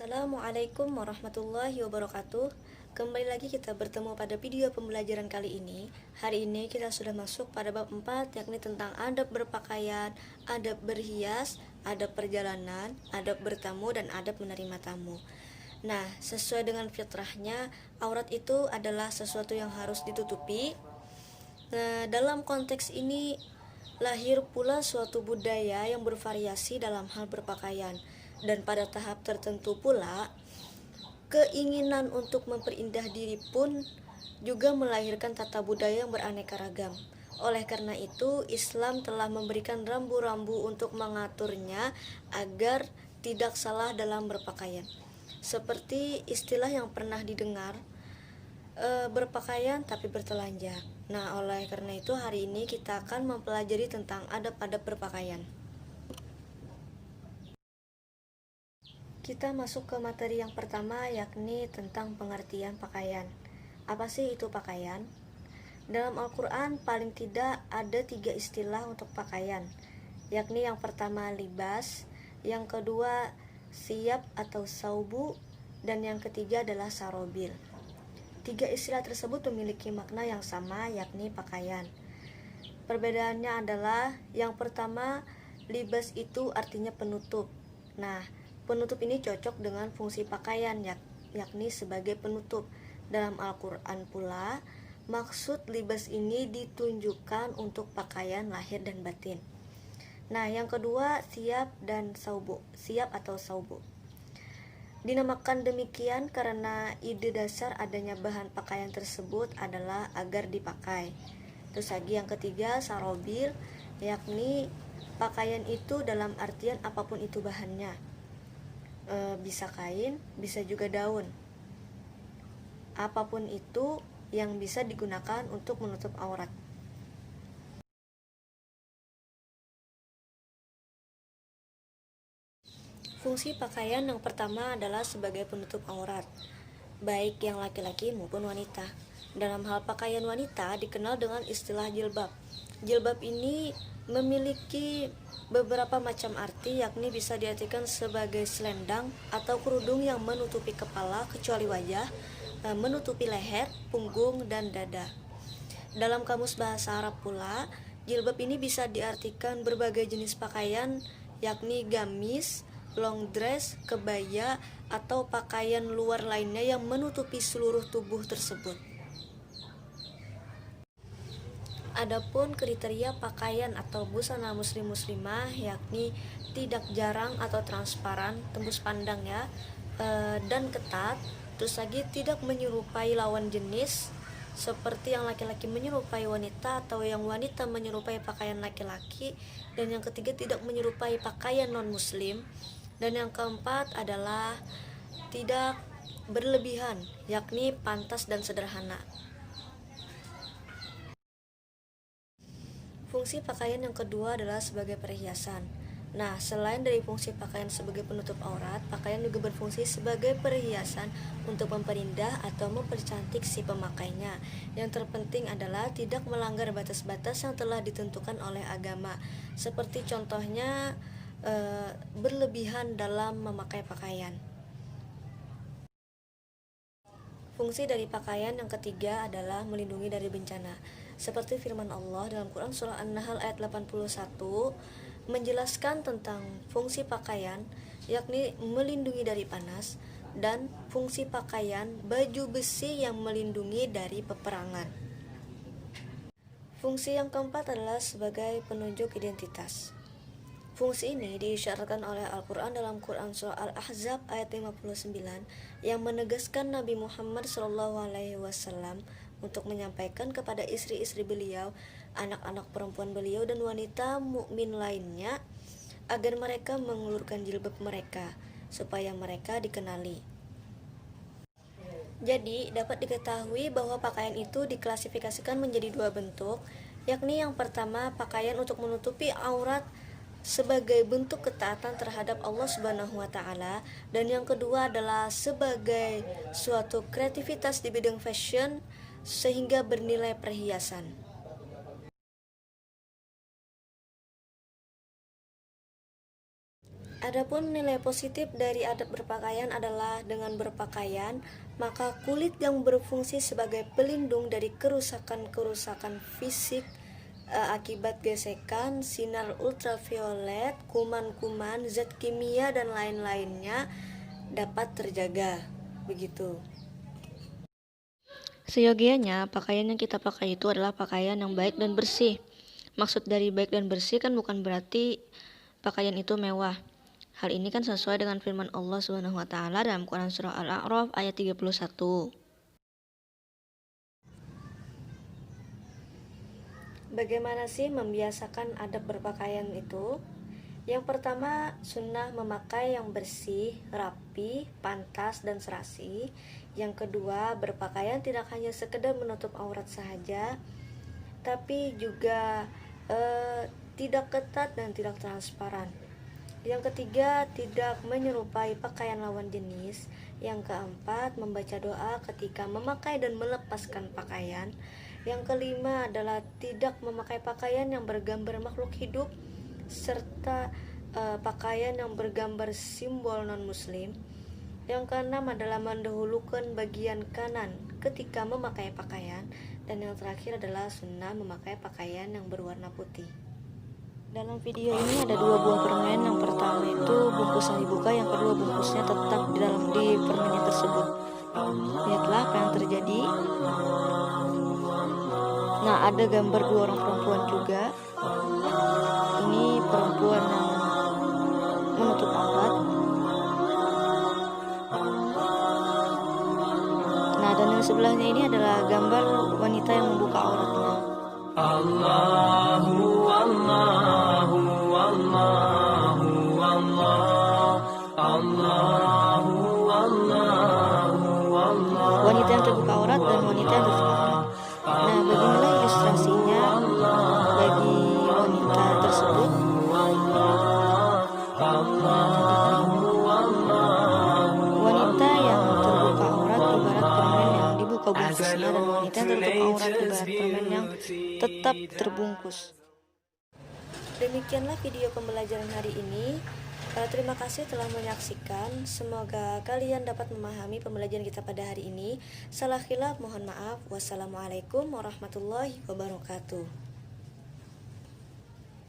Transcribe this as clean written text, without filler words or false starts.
Assalamualaikum warahmatullahi wabarakatuh. Kembali lagi kita bertemu pada video pembelajaran kali ini. Hari ini kita sudah masuk pada bab 4, yakni tentang adab berpakaian, adab berhias, adab perjalanan, adab bertamu, dan adab menerima tamu. Nah, sesuai dengan fitrahnya, aurat itu adalah sesuatu yang harus ditutupi. Nah, dalam konteks ini lahir pula suatu budaya yang bervariasi dalam hal berpakaian, dan pada tahap tertentu pula keinginan untuk memperindah diri pun juga melahirkan tata budaya yang beraneka ragam. Oleh karena itu, Islam telah memberikan rambu-rambu untuk mengaturnya agar tidak salah dalam berpakaian. Seperti istilah yang pernah didengar, berpakaian tapi bertelanjang. Nah, oleh karena itu hari ini kita akan mempelajari tentang adab-adab berpakaian. Kita masuk ke materi yang pertama, yakni tentang pengertian pakaian. Apa sih itu pakaian? Dalam Al-Quran paling tidak ada 3 istilah untuk pakaian, yakni yang pertama libas, yang kedua siyab atau saubu, dan yang ketiga adalah sarobil. 3 istilah tersebut memiliki makna yang sama, yakni pakaian. Perbedaannya adalah yang pertama, libas itu artinya penutup. Nah, penutup ini cocok dengan fungsi pakaian, yakni sebagai penutup. Dalam Al-Quran pula, maksud libas ini ditunjukkan untuk pakaian lahir dan batin. Nah, yang kedua siyab dan saubu, siyab atau saubu. Dinamakan demikian karena ide dasar adanya bahan pakaian tersebut adalah agar dipakai. Terus lagi yang ketiga sarobil, yakni pakaian itu dalam artian apapun itu bahannya, bisa kain, bisa juga daun, apapun itu yang bisa digunakan untuk menutup aurat. Fungsi pakaian yang pertama adalah sebagai penutup aurat, baik yang laki-laki maupun wanita. Dalam hal pakaian wanita dikenal dengan istilah jilbab. Jilbab ini memiliki beberapa macam arti, yakni bisa diartikan sebagai selendang atau kerudung yang menutupi kepala kecuali wajah, menutupi leher, punggung, dan dada. Dalam kamus bahasa Arab pula, jilbab ini bisa diartikan berbagai jenis pakaian, yakni gamis, long dress, kebaya, atau pakaian luar lainnya yang menutupi seluruh tubuh tersebut. Adapun kriteria pakaian atau busana muslim-muslimah, yakni tidak jarang atau transparan, tembus pandang ya, dan ketat. Terus lagi tidak menyerupai lawan jenis, seperti yang laki-laki menyerupai wanita atau yang wanita menyerupai pakaian laki-laki. Dan yang ketiga tidak menyerupai pakaian non-muslim. Dan yang keempat adalah tidak berlebihan, yakni pantas dan sederhana. Fungsi pakaian yang kedua adalah sebagai perhiasan. Nah, selain dari fungsi pakaian sebagai penutup aurat, pakaian juga berfungsi sebagai perhiasan untuk memperindah atau mempercantik si pemakainya. Yang terpenting adalah tidak melanggar batas-batas yang telah ditentukan oleh agama. Seperti contohnya berlebihan dalam memakai pakaian. Fungsi dari pakaian yang ketiga adalah melindungi dari bencana. Seperti firman Allah dalam Quran surah An-Nahl ayat 81 menjelaskan tentang fungsi pakaian, yakni melindungi dari panas, dan fungsi pakaian baju besi yang melindungi dari peperangan. Fungsi yang keempat adalah sebagai penunjuk identitas. Fungsi ini diisyaratkan oleh Al-Quran dalam Quran surah Al-Ahzab ayat 59 yang menegaskan Nabi Muhammad SAW untuk menyampaikan kepada istri-istri beliau, anak-anak perempuan beliau, dan wanita mukmin lainnya agar mereka mengulurkan jilbab mereka supaya mereka dikenali. Jadi dapat diketahui bahwa pakaian itu diklasifikasikan menjadi 2 bentuk, yakni yang pertama pakaian untuk menutupi aurat sebagai bentuk ketaatan terhadap Allah Subhanahu wa taala, dan yang kedua adalah sebagai suatu kreativitas di bidang fashion sehingga bernilai perhiasan. Adapun nilai positif dari adab berpakaian adalah dengan berpakaian, maka kulit yang berfungsi sebagai pelindung dari kerusakan-kerusakan fisik akibat gesekan, sinar ultraviolet, kuman-kuman, zat kimia dan lain-lainnya dapat terjaga. Begitu. Seyogianya, pakaian yang kita pakai itu adalah pakaian yang baik dan bersih. Maksud dari baik dan bersih kan bukan berarti pakaian itu mewah. Hal ini kan sesuai dengan firman Allah Subhanahu wa taala dalam Quran surah Al-A'raf ayat 31. Bagaimana sih membiasakan adab berpakaian itu? Yang pertama, sunnah memakai yang bersih, rapi, pantas, dan serasi. Yang kedua, berpakaian tidak hanya sekedar menutup aurat saja, tapi juga tidak ketat dan tidak transparan. Yang ketiga, tidak menyerupai pakaian lawan jenis. Yang keempat, membaca doa ketika memakai dan melepaskan pakaian. Yang kelima adalah tidak memakai pakaian yang bergambar makhluk hidup serta pakaian yang bergambar simbol non-muslim. Yang keenam adalah mendahulukan bagian kanan ketika memakai pakaian. Dan yang terakhir adalah sunnah memakai pakaian yang berwarna putih. Dalam video ini ada 2 buah permen. Yang pertama itu bungkusnya dibuka, yang kedua bungkusnya tetap di permennya tersebut. Lihatlah apa yang terjadi. Nah, ada gambar 2 orang perempuan juga. Ini perempuan yang menutup aurat. Nah, dan yang sebelahnya ini adalah gambar wanita yang membuka auratnya. Allahu Allahu Allahu Allah Allahu Allahu Allah. Wanita yang terbuka aurat dan wanita yang tertutup aurat. Nah, beginilah ilustrasinya bagi wanita tersebut. Wanita yang terbuka aurat ibarat permen yang dibuka bungkusnya, dan wanita yang tertutup aurat ibarat permen yang tetap terbungkus. Demikianlah video pembelajaran hari ini. Terima kasih telah menyaksikan. Semoga kalian dapat memahami pembelajaran kita pada hari ini. Salah khilaf mohon maaf. Wassalamualaikum warahmatullahi wabarakatuh.